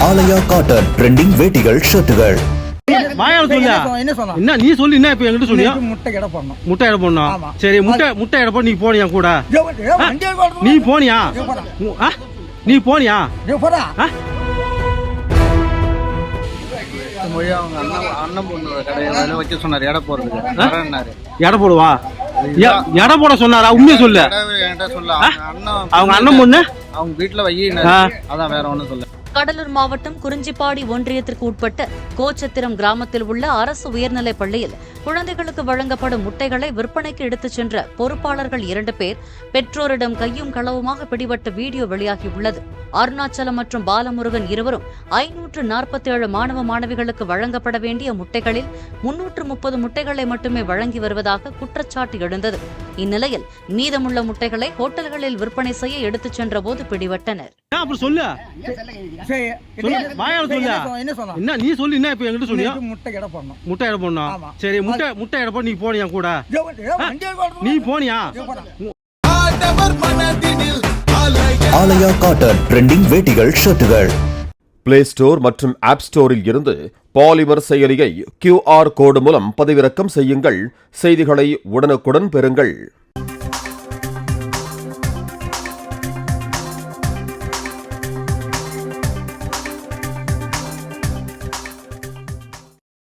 ஆலயா cotton trending வேட்டிகள் ஷர்ட்டுகள். வாயால சொல்லியா என்ன நீ சொல்லி என்ன இப்ப என்கிட்ட சொன்னியா? முட்டை எடை போடணும். சரி முட்டை எடை போட நீ போனியா கூட? நீ போனியா? நீ போனியா? எடை போடுவா எடை போட சொன்னாரா? உண்மையை சொல்லு. அவங்க அண்ணன் பொண்ணு அவங்க வீட்டுல வை, அதான் வேற ஒண்ணும் சொல்ல. கடலூர் மாவட்டம் குறிஞ்சிப்பாடி ஒன்றியத்திற்கு உட்பட்ட கோச்சத்திரம் கிராமத்தில் உள்ள அரசு உயர்நிலைப் பள்ளியில் குழந்தைகளுக்கு வழங்கப்படும் முட்டைகளை விற்பனைக்கு எடுத்துச் சென்ற பொறுப்பாளர்கள் 2 பேர் பெற்றோரிடம் கையும் களவுமாக பிடிபட்ட வீடியோ வெளியாகியுள்ளது. அருணாச்சலம் மற்றும் பாலமுருகன் இருவரும் 547 மாணவ மாணவிகளுக்கு வழங்கப்பட வேண்டிய முட்டைகளில் 330 முட்டைகளை மட்டுமே வழங்கி வருவதாக குற்றச்சாட்டு எழுந்தது. இந்நிலையில் மீதமுள்ள முட்டைகளை ஹோட்டல்களில் விற்பனை செய்ய எடுத்துச் சென்றபோது பிடிபட்டனர். நீ சொல்லி என்ன இப்ப என்கிட்ட சொன்னியா? முட்டை எடை போடணும். சரி முட்டை எடை போட நீ போனியா கூட? நீ போனியா? ஆலயா காட்டன் ட்ரெண்டிங் வேட்டிகள் ஷர்ட்டுகள். பிளே ஸ்டோர் மற்றும் ஆப் ஸ்டோரில் இருந்து பாலிமர் செயலியை QR கோடு மூலம் பதிவிறக்கம் செய்யுங்கள். செய்திகளை உடனுக்குடன் பெறுங்கள்.